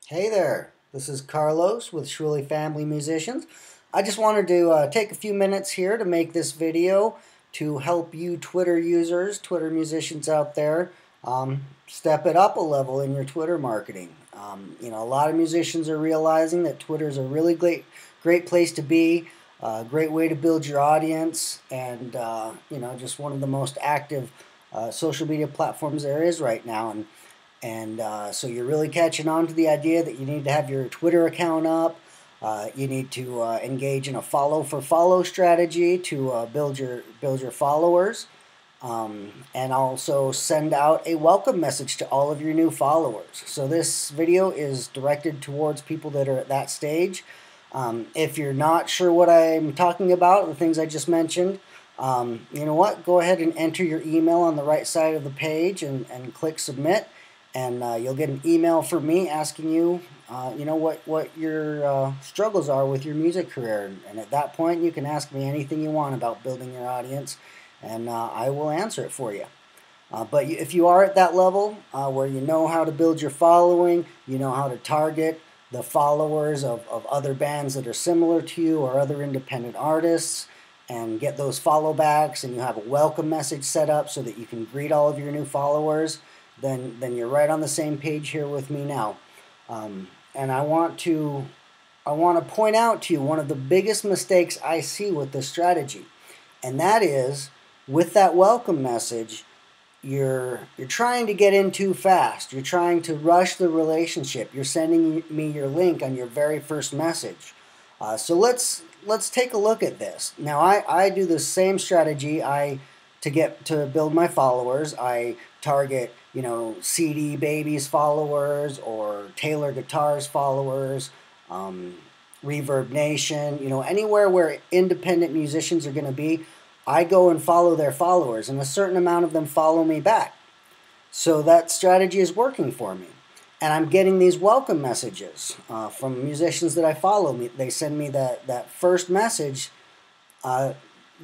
Hey there, this is Carlos with Shirley Family Musicians. I just wanted to take a few minutes here to make this video to help you Twitter users, Twitter musicians out there, step it up a level in your Twitter marketing. A lot of musicians are realizing that Twitter is a really great place to be, a great way to build your audience, and just one of the most active social media platforms there is right now. And so you're really catching on to the idea that you need to have your Twitter account up. You need to engage in a follow for follow strategy to build your followers, and also send out a welcome message to all of your new followers. So this video is directed towards people that are at that stage. If you're not sure what I'm talking about, the things I just mentioned, you know what? Go ahead and enter your email on the right side of the page and click submit. And you'll get an email from me asking you, what your struggles are with your music career. And at that point, you can ask me anything you want about building your audience, and I will answer it for you. But if you are at that level where you know how to build your following, you know how to target the followers of other bands that are similar to you or other independent artists, and get those follow backs, and you have a welcome message set up so that you can greet all of your new followers, then you're right on the same page here with me now. And I want to point out to you one of the biggest mistakes I see with this strategy, and that is with that welcome message, you're trying to get in too fast. You're trying to rush the relationship. You're sending me your link on your very first message. So let's take a look at this. Now I do the same strategy. To build my followers, I target CD Babies followers or Taylor Guitars followers, Reverb Nation, anywhere where independent musicians are going to be. I go and follow their followers, and a certain amount of them follow me back. So that strategy is working for me. And I'm getting these welcome messages from musicians that I follow. They send me that first message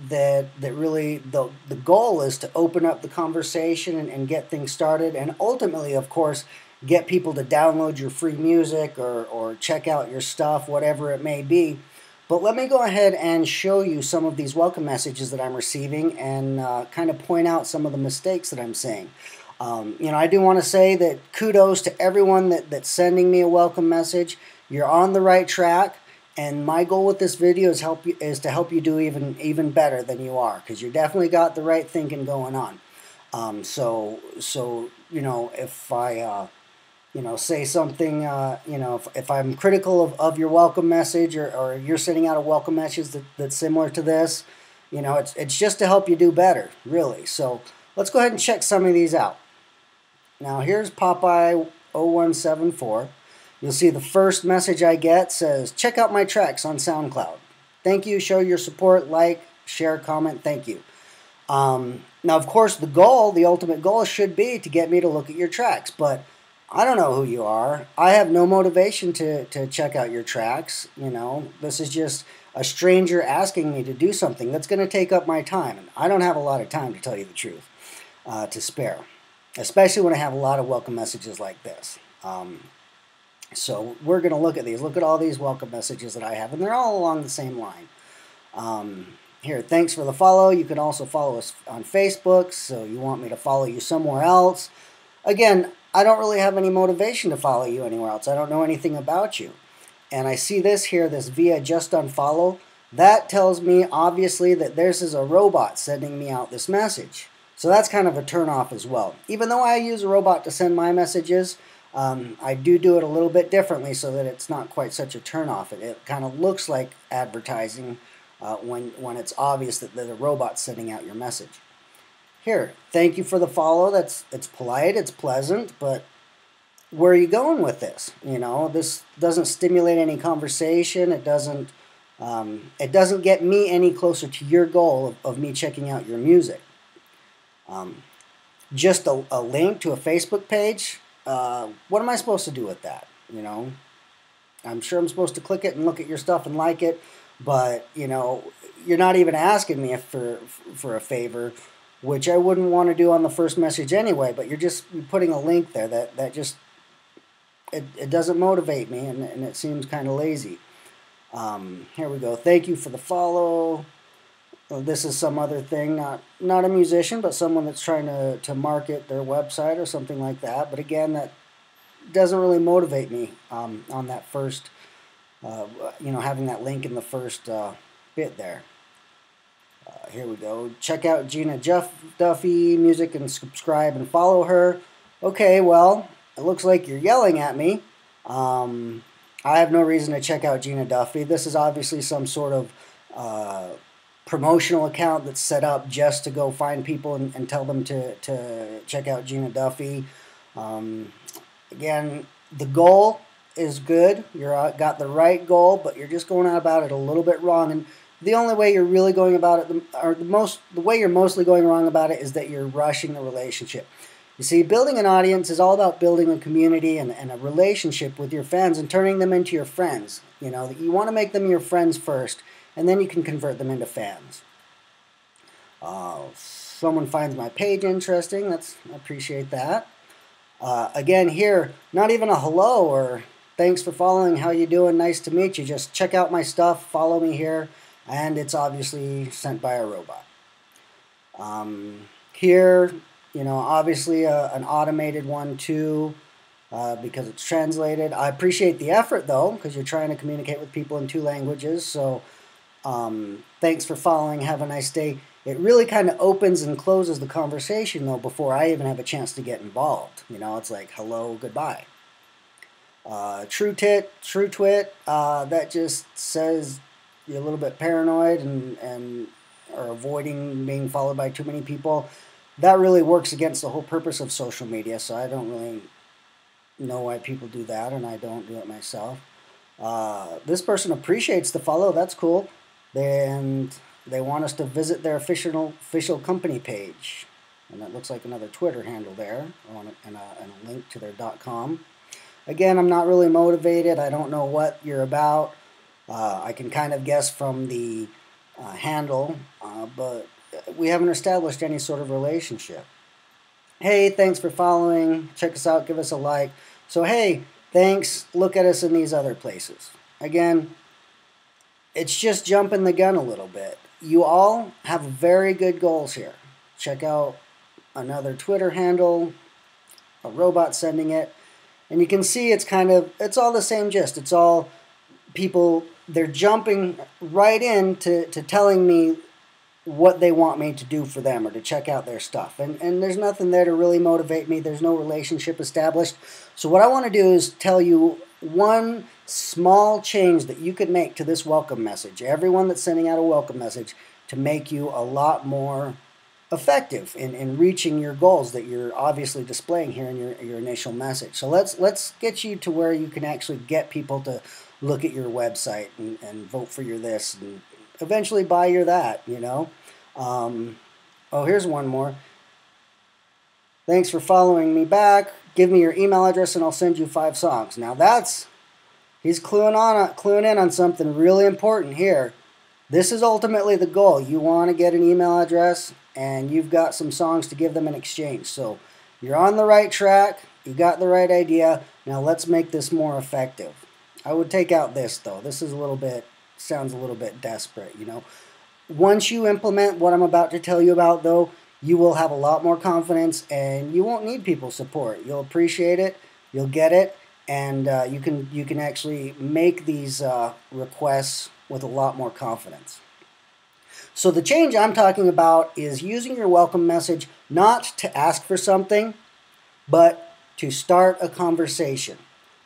that really the goal is to open up the conversation and get things started, and ultimately, of course, get people to download your free music or check out your stuff, whatever it may be. But let me go ahead and show you some of these welcome messages that I'm receiving and kind of point out some of the mistakes that I'm seeing. I do want to say that kudos to everyone that's sending me a welcome message. You're on the right track. And my goal with this video is to help you do even better than you are, because you definitely got the right thinking going on. So if I say something, if I'm critical of your welcome message, or you're sending out a welcome message that's similar to this, it's just to help you do better, really. So let's go ahead and check some of these out. Now here's Popeye 0174. You'll see the first message I get says, check out my tracks on SoundCloud. Thank you, show your support, like, share, comment, thank you. Now, of course, the ultimate goal should be to get me to look at your tracks, but I don't know who you are. I have no motivation to check out your tracks. This is just a stranger asking me to do something that's going to take up my time, and I don't have a lot of time, to tell you the truth, to spare, especially when I have a lot of welcome messages like this. So we're going to look at these. Look at all these welcome messages that I have, and they're all along the same line. Here, thanks for the follow. You can also follow us on Facebook, so you want me to follow you somewhere else. Again, I don't really have any motivation to follow you anywhere else. I don't know anything about you. And I see this here, this via just unfollow. That tells me, obviously, that this is a robot sending me out this message. So that's kind of a turnoff as well. Even though I use a robot to send my messages, I do it a little bit differently so that it's not quite such a turnoff. It kind of looks like advertising when it's obvious that the robot's sending out your message. Here, thank you for the follow. It's polite, it's pleasant, but where are you going with this? This doesn't stimulate any conversation. It doesn't get me any closer to your goal of me checking out your music. Just a link to a Facebook page. What am I supposed to do with that? I'm sure I'm supposed to click it and look at your stuff and like it, but you're not even asking me for a favor, which I wouldn't want to do on the first message anyway. But you're putting a link there that just it doesn't motivate me, and it seems kind of lazy. Here we go. Thank you for the follow. This is some other thing, not a musician, but someone that's trying to market their website or something like that. But again, that doesn't really motivate me on that first, having that link in the first bit there. Here we go. Check out Gina Duffy Music and subscribe and follow her. Okay, well, it looks like you're yelling at me. I have no reason to check out Gina Duffy. This is obviously some sort of promotional account that's set up just to go find people and tell them to check out Gina Duffy. Again, the goal is good. You're got the right goal, but you're just going about it a little bit wrong. And the only way you're really going about it, or the way you're mostly going wrong about it, is that you're rushing the relationship. You see, building an audience is all about building a community and a relationship with your fans and turning them into your friends. You know, you want to make them your friends first, and then you can convert them into fans. Someone finds my page interesting. I appreciate that. Again, here, not even a hello or thanks for following, how you doing, nice to meet you. Just check out my stuff, follow me here, and it's obviously sent by a robot. Here, obviously an automated one too, because it's translated. I appreciate the effort though, because you're trying to communicate with people in 2 languages. So thanks for following, have a nice day. It really kind of opens and closes the conversation though before I even have a chance to get involved. It's like hello, goodbye. True Twit, that just says you're a little bit paranoid and or avoiding being followed by too many people. That really works against the whole purpose of social media, so I don't really know why people do that, and I don't do it myself. This person appreciates the follow. That's cool. And they want us to visit their official company page. And that looks like another Twitter handle there, and a link to their .com. Again, I'm not really motivated. I don't know what you're about. I can kind of guess from the handle, but we haven't established any sort of relationship. Hey, thanks for following. Check us out. Give us a like. So, hey, thanks. Look at us in these other places. Again, it's just jumping the gun a little bit. You all have very good goals here. Check out another Twitter handle, a robot sending it. And you can see it's all the same gist. It's all people, they're jumping right into telling me what they want me to do for them or to check out their stuff. And there's nothing there to really motivate me. There's no relationship established. So what I want to do is tell you one small change that you could make to this welcome message. Everyone that's sending out a welcome message, to make you a lot more effective in reaching your goals that you're obviously displaying here in your initial message. So let's get you to where you can actually get people to look at your website and vote for your this and eventually buy your that, Oh, here's one more. Thanks for following me back. Give me your email address and I'll send you 5 songs. Now he's cluing in on something really important here. This is ultimately the goal. You want to get an email address and you've got some songs to give them in exchange. So you're on the right track. You got the right idea. Now let's make this more effective. I would take out this though. This is sounds a little bit desperate, Once you implement what I'm about to tell you about though, you will have a lot more confidence and you won't need people's support. You'll appreciate it, you'll get it, and you can actually make these requests with a lot more confidence. So the change I'm talking about is using your welcome message not to ask for something, but to start a conversation.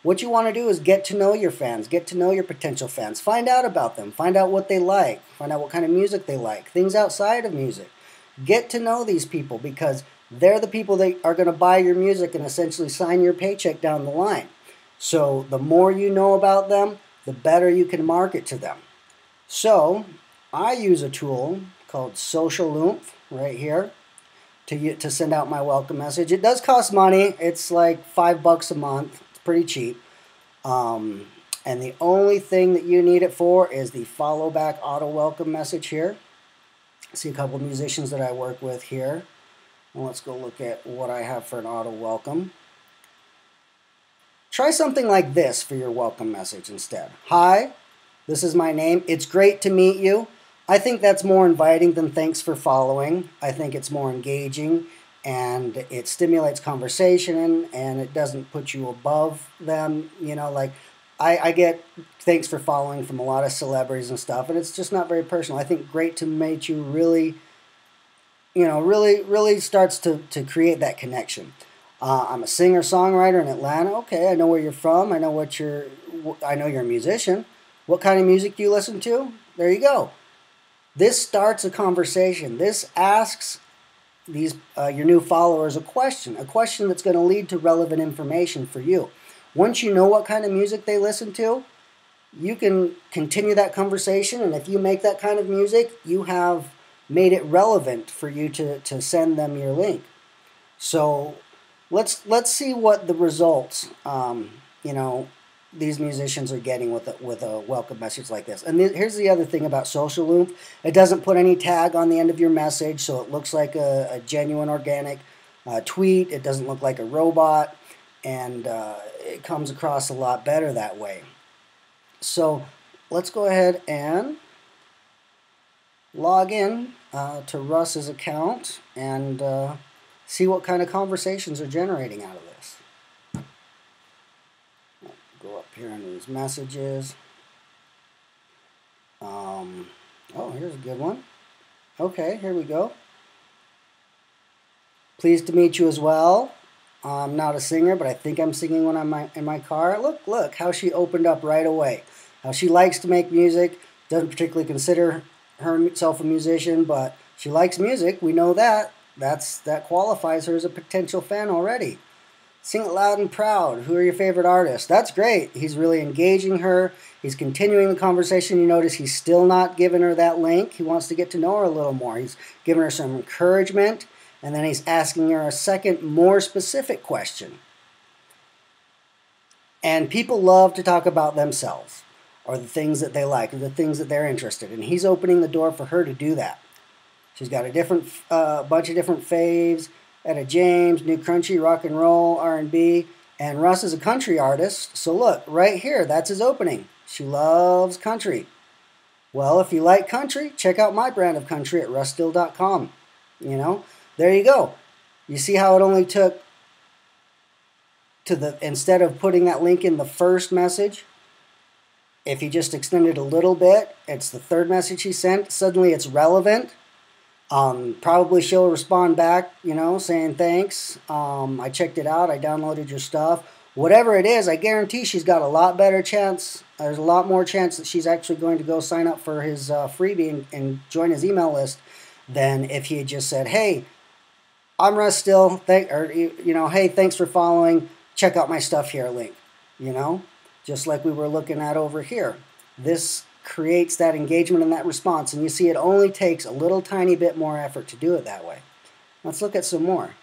What you want to do is get to know your fans, get to know your potential fans, find out about them, find out what they like, find out what kind of music they like, things outside of music. Get to know these people because they're the people that are going to buy your music and essentially sign your paycheck down the line. So the more you know about them, the better you can market to them. So I use a tool called Social Oomph right here to send out my welcome message. It does cost money. It's like $5 a month. It's pretty cheap. And the only thing that you need it for is the follow back auto welcome message here. See a couple of musicians that I work with here. And let's go look at what I have for an auto welcome. Try something like this for your welcome message instead. Hi, this is my name. It's great to meet you. I think that's more inviting than thanks for following. I think it's more engaging and it stimulates conversation and it doesn't put you above them. You know, like I get thanks for following from a lot of celebrities and stuff, and it's just not very personal. I think great to meet you really, really starts to create that connection. I'm a singer-songwriter in Atlanta. Okay, I know where you're from. I know I know you're a musician. What kind of music do you listen to? There you go. This starts a conversation. This asks your new followers a question that's going to lead to relevant information for you. Once you know what kind of music they listen to, you can continue that conversation, and if you make that kind of music, you have made it relevant for you to send them your link. So let's see what the results these musicians are getting with a welcome message like this. And here's the other thing about Social Oomph. It doesn't put any tag on the end of your message, so it looks like a genuine, organic tweet. It doesn't look like a robot, and it comes across a lot better that way. So let's go ahead and log in to Russ's account and see what kind of conversations are generating out of this. Go up here into these messages. Oh, here's a good one. Okay, here we go. Pleased to meet you as well. I'm not a singer, but I think I'm singing when I'm in my car. Look how she opened up right away. How she likes to make music. Doesn't particularly consider herself a musician, but she likes music. We know that. That qualifies her as a potential fan already. Sing it loud and proud. Who are your favorite artists? That's great. He's really engaging her. He's continuing the conversation. You notice he's still not giving her that link. He wants to get to know her a little more. He's giving her some encouragement, and then he's asking her a second, more specific question. And people love to talk about themselves, or the things that they like, or the things that they're interested in. He's opening the door for her to do that. She's got a bunch of different faves. Etta James, new country, rock and roll, R&B, and Russ is a country artist. So look, right here, that's his opening. She loves country. Well, if you like country, check out my brand of country at russdill.com. There you go. You see how it only took instead of putting that link in the first message, if you just extended a little bit, it's the third message he sent. Suddenly it's relevant. Probably she'll respond back, saying thanks. I checked it out. I downloaded your stuff. Whatever it is, I guarantee she's got a lot better chance. There's a lot more chance that she's actually going to go sign up for his freebie and join his email list than if he had just said, "Hey, I'm Russ Still. Hey, thanks for following. Check out my stuff here." Link. Just like we were looking at over here. This creates that engagement and that response, and you see it only takes a little tiny bit more effort to do it that way. Let's look at some more.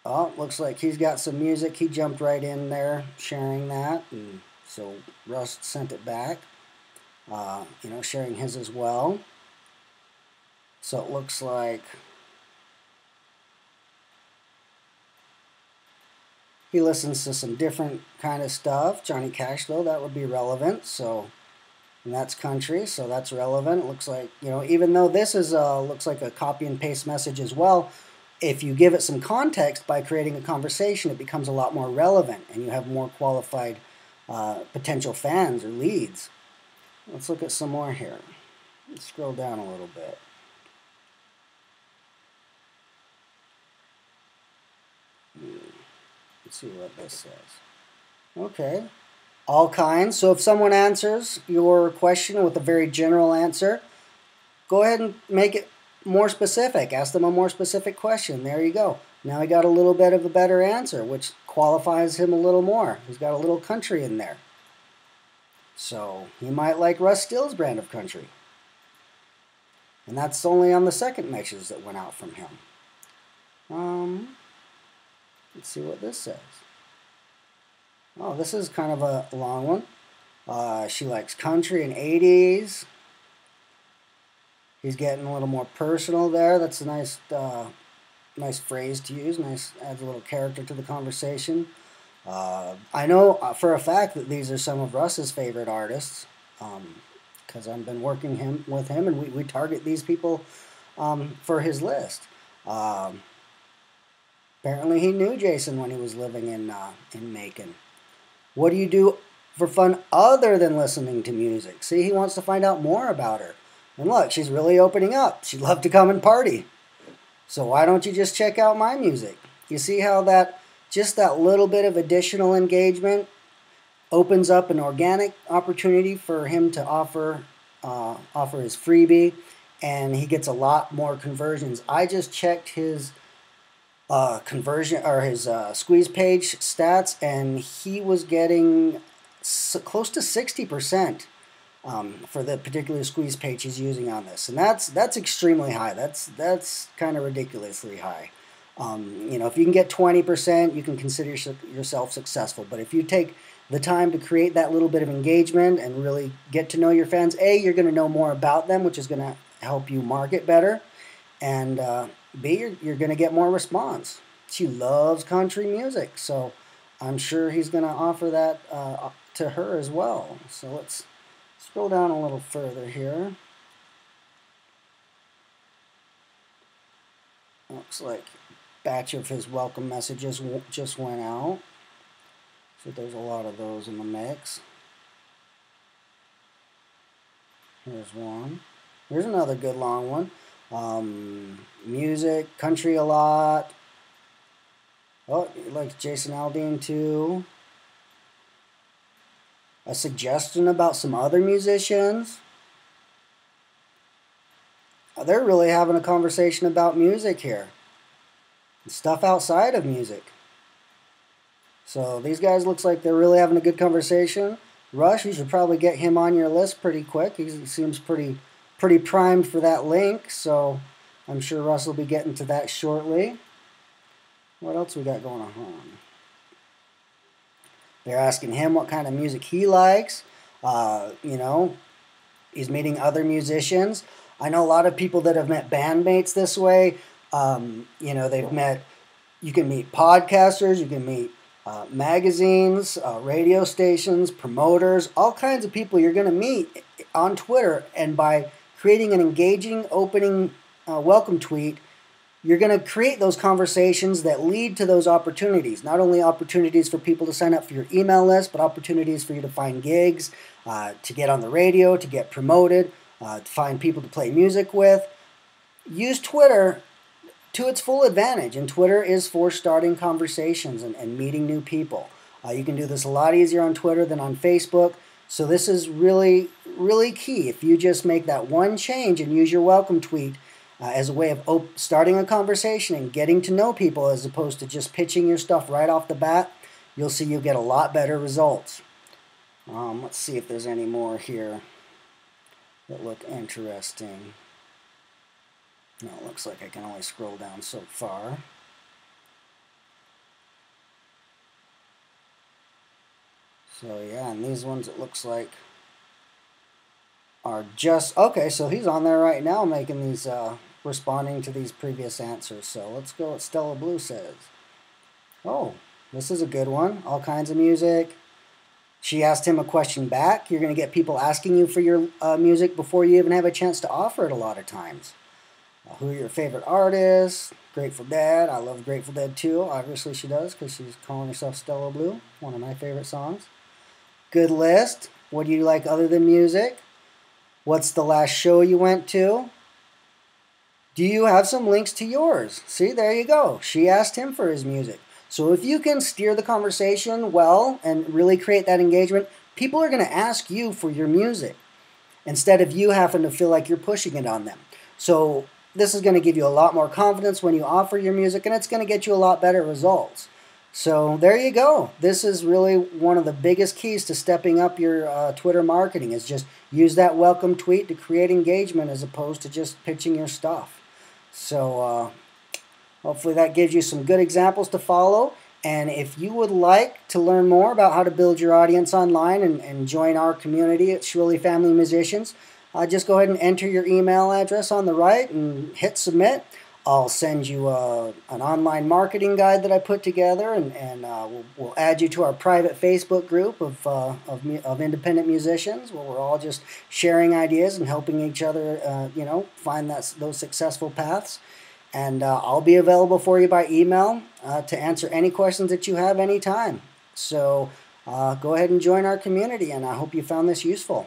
Oh, looks like he's got some music. He jumped right in there sharing that, and so Russ sent it back, sharing his as well. So it looks like he listens to some different kind of stuff. Johnny Cash, though, that would be relevant. So, and that's country, so that's relevant. It looks like, even though this is looks like a copy and paste message as well, if you give it some context by creating a conversation, it becomes a lot more relevant, and you have more qualified potential fans or leads. Let's look at some more here. Let's scroll down a little bit. Let's see what this says. Okay. All kinds. So if someone answers your question with a very general answer, go ahead and make it more specific. Ask them a more specific question. There you go. Now he got a little bit of a better answer, which qualifies him a little more. He's got a little country in there. So he might like Russ Still's brand of country. And that's only on the second message that went out from him. Let's see what this says. Oh, this is kind of a long one. She likes country and 80s. He's getting a little more personal there. That's a nice, nice phrase to use. Nice, adds a little character to the conversation. I know for a fact that these are some of Russ's favorite artists, because I've been working with him, and we target these people for his list. Apparently, he knew Jason when he was living in Macon. What do you do for fun other than listening to music? See, he wants to find out more about her. And look, she's really opening up. She'd love to come and party. So why don't you just check out my music? You see how just that little bit of additional engagement opens up an organic opportunity for him to offer his freebie, and he gets a lot more conversions. I just checked his conversion or his squeeze page stats, and he was getting close to 60% for the particular squeeze page he's using on this, and that's extremely high. That's kind of ridiculously high. If you can get 20%, you can consider yourself successful. But if you take the time to create that little bit of engagement and really get to know your fans, you're going to know more about them, which is going to help you market better, and B, you're going to get more response. She loves country music, so I'm sure he's going to offer that to her as well. So let's scroll down a little further here. Looks like a batch of his welcome messages just went out. So there's a lot of those in the mix. Here's one. Here's another good long one. Music, country a lot. Oh, he likes Jason Aldean too. A suggestion about some other musicians. They're really having a conversation about music here. Stuff outside of music. So these guys looks like they're really having a good conversation. Rush, you should probably get him on your list pretty quick. He seems pretty primed for that link, so I'm sure Russ will be getting to that shortly. What else we got going on? They're asking him what kind of music he likes. He's meeting other musicians. I know a lot of people that have met bandmates this way. They've met, you can meet podcasters, you can meet magazines, radio stations, promoters, all kinds of people you're going to meet on Twitter. And by creating an engaging opening welcome tweet, you're going to create those conversations that lead to those opportunities. Not only opportunities for people to sign up for your email list, but opportunities for you to find gigs, to get on the radio, to get promoted, to find people to play music with. Use Twitter to its full advantage, and Twitter is for starting conversations and meeting new people. You can do this a lot easier on Twitter than on Facebook, so this is really, really key. If you just make that one change and use your welcome tweet as a way of starting a conversation and getting to know people as opposed to just pitching your stuff right off the bat, you'll see you'll get a lot better results. Let's see if there's any more here that look interesting. No, it looks like I can only scroll down so far. So yeah, and these ones it looks like are just, okay, so he's on there right now making these, responding to these previous answers. So let's go what Stella Blue says. Oh, this is a good one. All kinds of music. She asked him a question back. You're going to get people asking you for your music before you even have a chance to offer it a lot of times. Who are your favorite artists? Grateful Dead. I love Grateful Dead too. Obviously she does because she's calling herself Stella Blue. One of my favorite songs. Good list. What do you like other than music? What's the last show you went to? Do you have some links to yours? See, there you go. She asked him for his music. So if you can steer the conversation well and really create that engagement, people are going to ask you for your music instead of you having to feel like you're pushing it on them. So this is going to give you a lot more confidence when you offer your music, and it's going to get you a lot better results. So there you go. This is really one of the biggest keys to stepping up your Twitter marketing, is just use that welcome tweet to create engagement as opposed to just pitching your stuff. So hopefully that gives you some good examples to follow. And if you would like to learn more about how to build your audience online and join our community at Shrilly Family Musicians, just go ahead and enter your email address on the right and hit submit. I'll send you an online marketing guide that I put together, and we'll add you to our private Facebook group of independent musicians, where we're all just sharing ideas and helping each other, find those successful paths. And I'll be available for you by email to answer any questions that you have anytime. So go ahead and join our community, and I hope you found this useful.